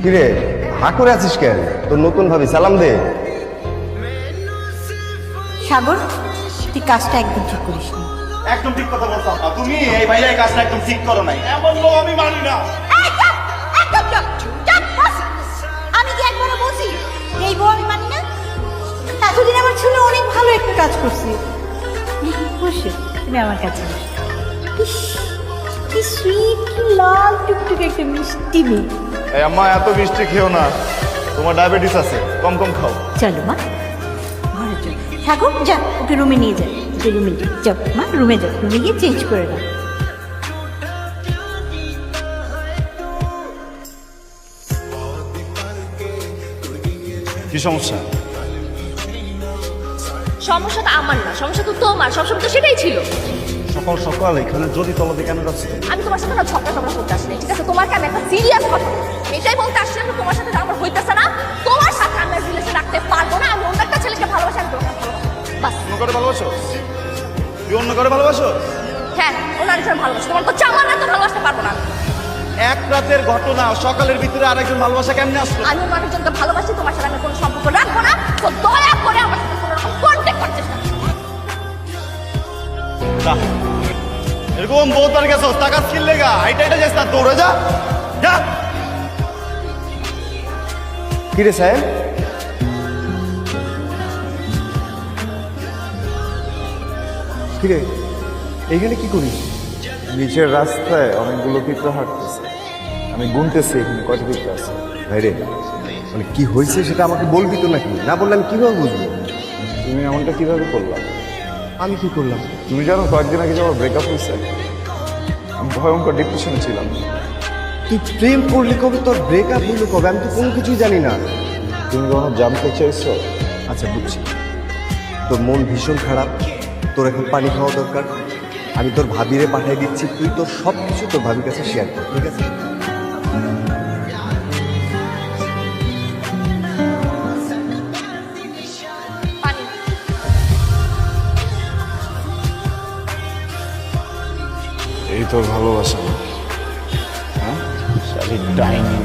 কিরে হা করে আছিস কেন? তোর নতুন ভাবি সালাম দে। সাগর, তুই কাজটা একদম ঠিক করিস নি। একদম ঠিক কথা বলছো আপা। তুমি এই ভাইয়া এই কাজটা একদম ঠিক করো নাই। এমন লোক আমি মানি না। আমি কি একবারও বলছি এই বউ আমি মানি না? এতদিন আমার ছেলে অনেক ভালো একটা কাজ করছে। বসে তুমি আমার কাছে বসো। ইস, কি সুইট, কি লাল টুকটুকে একটা মিষ্টি মেয়ে। এই আম্মা এত মিষ্টি খেও না, তোমার ডায়াবেটিস আছে, কম কম খাও। চলো মা, ঘরে চল। সাগর যা, ওকে রুমে নিয়ে যা। ওকে রুমে যাও মা, রুমে যাও, রুমে গিয়ে চেঞ্জ করে দাও। কি সমস্যা? সমস্যাটা আমার না, সমস্যা তো তোমার। সবসময় তো সেটাই ছিল। সকাল সকাল এখানে যদি তলাতে কেন যাচ্ছে? আমি তোমার সাথে না ঝগড়া করতে আসিনি, ঠিক আছে? তোমাকে আমি একটা সিরিয়াস কথা এটাই বলতে আসছিলাম যে তোমার সাথে আমার হইতেছে না, তোমার সাথে আমি রিলেশন রাখতে পারবো না। আমি অন্য একটা ছেলেকে ভালোবাসি, আমি তোমাকে ভালোবাসি, বাস। অন্য করে ভালোবাসো? তুই অন্য করে ভালোবাসো? হ্যাঁ, ওনার একজন ভালোবাসি। তোমার তো চামার না, তো ভালোবাসতে পারবো না। এক রাতের ঘটনা, সকালের ভিতরে আরেকজন ভালোবাসা কেমনে আসলো? আমি অন্য আরেকজনকে ভালোবাসি, তোমার সাথে আমি কোনো সম্পর্ক রাখবো না। তো দয়া করে আমার সাথে কোনো রকম কন্ট্যাক্ট করতে চেষ্টা করো না। না, এরকম বহুত বার গেছো, টাকা স্কিল লেগা হাইটা হাইটা যাস না, দৌড়ে যা যা। কিরে সাহেব, কিরে এইখানে কি করিস? নিচের রাস্তায় অনেকগুলো পিঁপড়া হাঁটতেছে, আমি গুনতেছি এখানে কয়টা পিঁপড়া আছে। ভাইরে, মানে কি হয়েছে সেটা আমাকে বলবি তো নাকি? না বললে আমি কিভাবে বুঝবো? তুমি এমনটা কিভাবে করলাম? আমি কি করলাম? তুমি জানো কয়েকদিন আগে যে আমার ব্রেকআপ হয়েছে, আমি ভয়ঙ্কর ডিপ্রেশনে ছিলাম। তুই প্রেম করলি কবে? তোর ব্রেকআপ হইলো কবে? আমি তো কোনো কিছুই জানি না। তুমি কখনো জানতে চাইছো? আচ্ছা বুঝছি, তোর মন ভীষণ খারাপ, তোর এখন পানি খাওয়া দরকার। আমি তোর ভাবিরে পাঠিয়ে দিচ্ছি, তুই তোর সব কিছু তোর ভাবির কাছে শেয়ার কর, ঠিক আছে? পানি। এই তোর ভালোবাসা না? হ্যাঁ, শালির ডাইনি,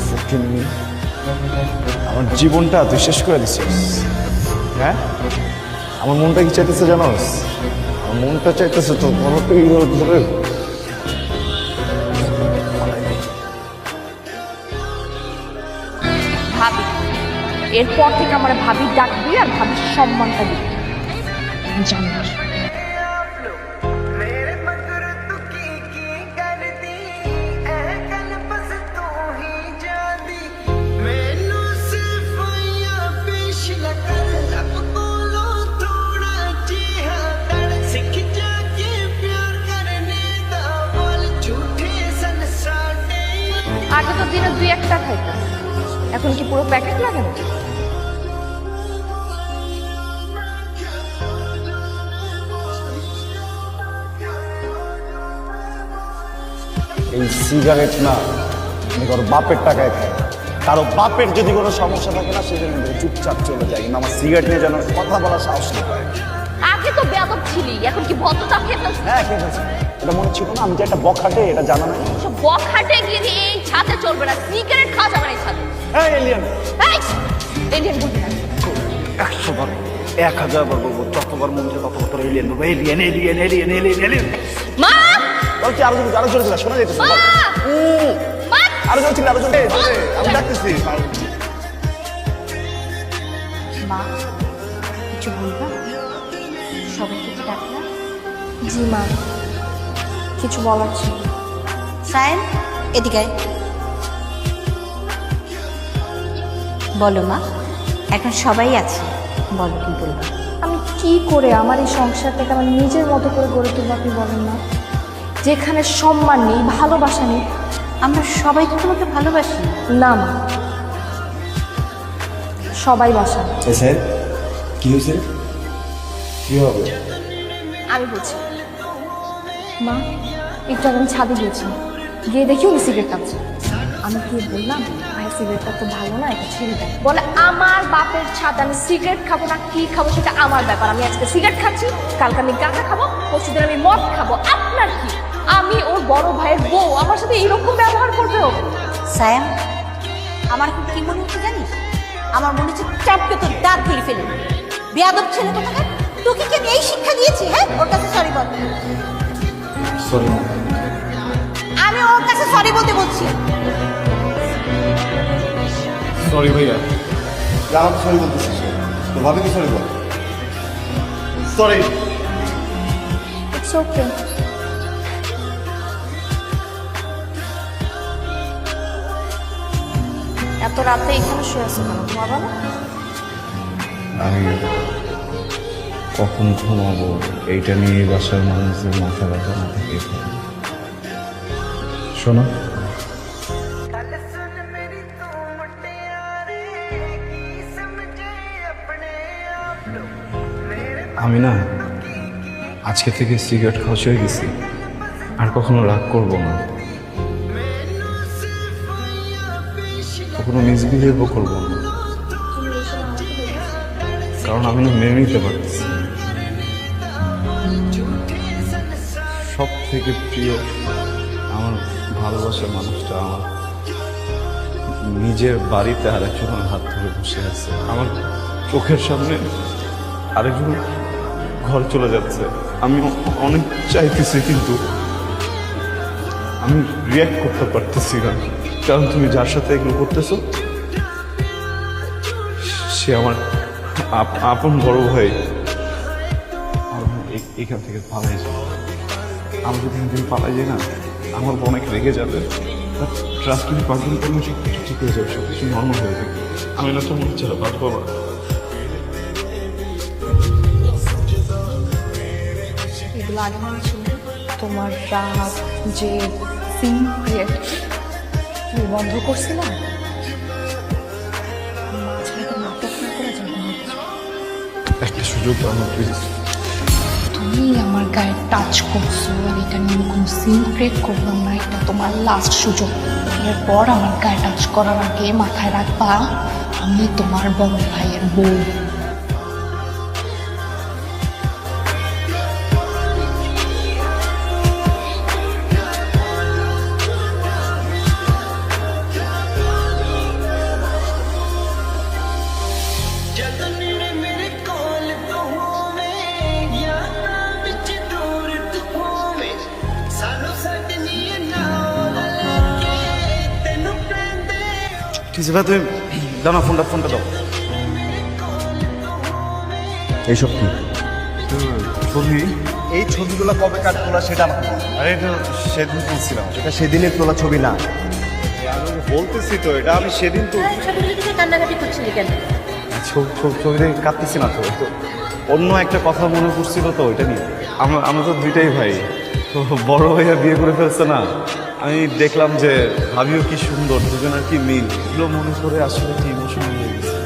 ফুকিন্নি। আমার জীবনটা তুই শেষ করে দিচ্ছিস। হ্যাঁ, আমার মনটা কি চাইতেছে জানোস? আমার মনটা চাইতেছে তো বড়টাই ধরে ভাবি, এরপর থেকে আমার ভাবির ডাকবি আর ভাবির সম্মানটা দিবি, জানি না। मेरे मगर तू की कर दी ऐ गल बस तू ही जादी मैनू सिर्फ या पेश न कर लब बोलो थोड़ा जी हाँ तड़ सीख जाके प्यार करने दा बोल झूठे सन साडे আগে তো দিনে 2-1টা খাইতাম, এখন কি পুরো প্যাকেট লাগে না? এই সিগারেট না, আমি কারো বাপের টাকায় খাই। কারো বাপের যদি কোনো সমস্যা থাকে না, সেজন্য চুপচাপ চলে যায়, কিন্তু আমার সিগারেট নিয়ে যেন কথা বলার সাহস না পায়। আগে তো বেয়াদব ছিলি, এখন কি ভদ্রতা খেতে? হ্যাঁ, ঠিক আছে, এটা মনে ছিল না আমি যে একটা বখাটে, এটা জানা নাই। সব বখাটে গিয়ে দিয়ে এই ছাদে চলবে না, সিগারেট খাওয়া যাবে না এই ছাদে। হ্যাঁ এলিয়ান, এই, এলিয়েন বলবি না। 100 বার 1000 বার বলবো, যতবার মন চায় ততবার এলিয়েন বলবো। Alien alien alien alien alien. মা, বলছি আরো জোরে, আরো জোরে শোনা যেতেছে। মা, মা। আরো জোরে ছিল, আরো জোরে, আমি ডাকতেছি। মা, কিছু বলবা? সবাইকে কি ডাকলা? জি মা, কিছু বলার ছিল। সায়েন, এদিকে আয়। বলো মা, এখন সবাই আছে, বলো কি বলবা? আমি কি করে আমার এই সংসারটাকে আমার নিজের মতো করে গড়ে তুলবো আপনি বলেন না? যেখানে সম্মান নেই, ভালোবাসা নেই। আমরা সবাই তো তোমাকে ভালোবাসি। না মা, সবাই বাসা না। স্যার কি হয়েছে? কি হবে? আমি বলছি মা, একটু আগে আমি ছাদে গিয়েছি, গিয়ে দেখি উনি সিগারেট খাচ্ছে। আমি গিয়ে বললাম, ভাই সিগারেটটা তো ভালো না, এটা ছেড়ে দেয়। বলে আমার বাপের ছাদ, আমি সিগারেট খাবো না কি খাবো সেটা আমার ব্যাপার। আমি আজকে সিগারেট খাচ্ছি, কালকে আমি গাঁজা খাবো, পরশুদিন আমি মদ খাবো, আপনার কি? আমি ওর বড় ভাইয়ের বউ, আমার সাথে এরকম ব্যবহার করবে ও? সায়েম, আমার এখন কি মনে হচ্ছে জানিস? আমার মনে হচ্ছে চাপকে তোর দাঁত ফেলে ফেলে বেয়াদব ছেলে কোথাকার। তোকে কি আমি এই শিক্ষা দিয়েছি? হ্যাঁ, ওর কাছে সরি বল। সরি আমি ওর কাছে সরি বলতে বলছি। সরি ভাইয়া। আমাকে সরি বলতেছিস, তোর ভাবিকে sorry ball. Sorry. It's okay. এত রাতে এখানে শুয়ে আছো কেন? ঘুমাবো না? আমি কখন ঘুমাবো এইটা নিয়ে বাসার মানুষদের মাথা ব্যথা না থাকে। শোনো, गल सुन मेरी तू मुटियारे की समझे अपने आप को मेरे আমি না আজকে থেকে সিগারেট খাওয়া ছেড়ে গেছি। আর কখনো রাগ করবো না, কখনো মিসবিহেভও করবো না, কারণ আমি না মেনে নিতে পারতেছি। সব থেকে প্রিয় আমার ভালোবাসার মানুষটা আমার নিজের বাড়িতে আরেকজনের হাত ধরে বসে আছে, আমার চোখের সামনে আরেকজন ঘর চলে যাচ্ছে। আমি অনেক চাইতেছি কিন্তু আমি রিয়াক্ট করতে পারতেছি না, কারণ তুমি যার সাথে এগুলো করতেছো সে আমার আপন বড় ভাই। এখান থেকে পালাই যাবে, আমি যদি এখান থেকে পালাই যাই না আমার অনেক রেগে যাবে। ট্রাস্ট যদি পারবেন করলে সব কিছু ঠিক হয়ে যাবে, সব কিছু নর্মাল হয়ে যাবে। আমি না তোমার ছাড়া বাঁচবো না। এগুলো আগে মনে ছিল? তোমার রাগ যে সিন ক্রিয়েট তুমি বন্ধ করছিলাম? মাঝখানে তো নাটক না করে যাবে না। একটা সুযোগ আমার প্লিজ। তুমি আমার গায়ে টাচ করছো আর এটা নিয়ে আমি কোনো সিন ক্রিয়েট করলাম না। এটা তোমার লাস্ট সুযোগ। এরপর আমার গায়ে টাচ করার আগে মাথায় রাখবা আমি তোমার বড় ভাইয়ের বউ। जद नेड़े मेरे कोल तू होवे या ना विच दूर तू होवे सानू सजनी नाल लेके तेनू पैंदे ঠিক আছে ভাই, তুমি দাও না ফোনটা দাও। এইসব কি? ছবি? এই ছবিগুলো কবে কাট তোলা সেটা আমাকে বল। আরে এটা সেদিন তুলছিলাম। এটা সেদিনের তোলা ছবি না। আমি বলতেছি তো এটা আমি সেদিন তো ছবিগুলো দেখে কান্নাকাটি করছিলি কেন? ছবি দেখে কাঁদতেছি না তো, তো অন্য একটা কথা মনে পড়ছিল তো ওইটা নিয়ে। আমরা তো দুইটাই ভাই, তো বড় ভাইয়া বিয়ে করে ফেলছে না। আমি দেখলাম যে ভাবিও কি সুন্দর, দুজনের কি মিল, এগুলো মনে করে আসলে কি ইমোশনাল হয়ে গেছে।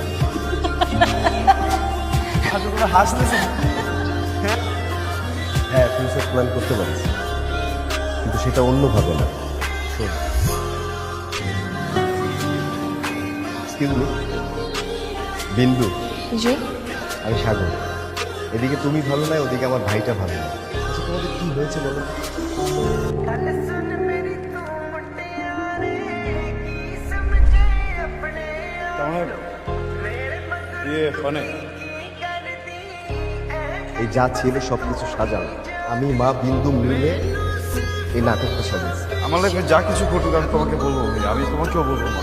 হাসতেছে। হ্যাঁ, তুই সব প্ল্যান করতে পারিস, কিন্তু সেটা অন্যভাবে না। শোন, এক্সকিউজ মি, বিন্দু, জি? আমি সাগর। এদিকে তুমি ভালো নাই, ওদিকে আমার ভাইটা ভালো না। আচ্ছা, তোমাদের কি হয়েছে বলো? गल सुन मेरी तू मुटियारे की समझे अपने আমার মানে कर दी এই যা ছিল সবকিছু সাজানো, আমি মা বিন্দু মিলে এই নাটকটা সাজিয়েছি। আমার লাইফে যা কিছু ঘটুক আমি তোমাকে বলবো ভাই, আমি তোমাকেও বলবো না।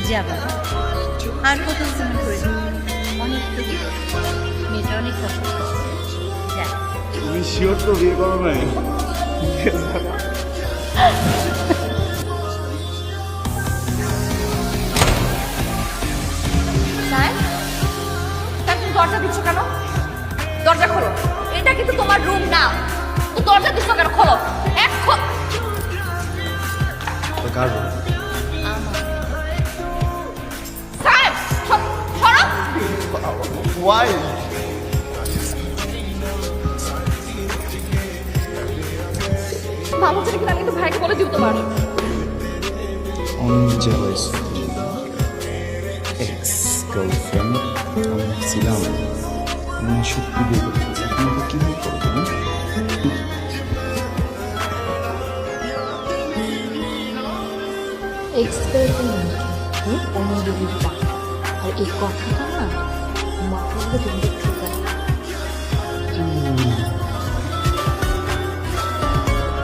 যাবা আর কত সময় করে অনেক তো মেয়েটা অনেক কষ্ট করছে। যা। তুমি শিওর তো বিয়ে করো নাই? স্যার, তুমি দরজা দিচ্ছ কেন? দরজা খোলো, এটা কিন্তু তোমার রুম না। তো দরজা দিচ্ছ কেন? খোলো এখন। তো কার room? স্যার, সরো। Why? মামু ছেলে কিন্তু আমি কিন্তু ভাইকে বলে দিব তোমার। অন জেলাস এক্স গার্লফ্রেন্ড আমি ছিলাম, আমি সত্যি বিয়ে করতেছি। এখন তো কি করবো? এক্সপেরিমেন্ট অনুযায়ী আর এই কথাটা না মাথায় তুমি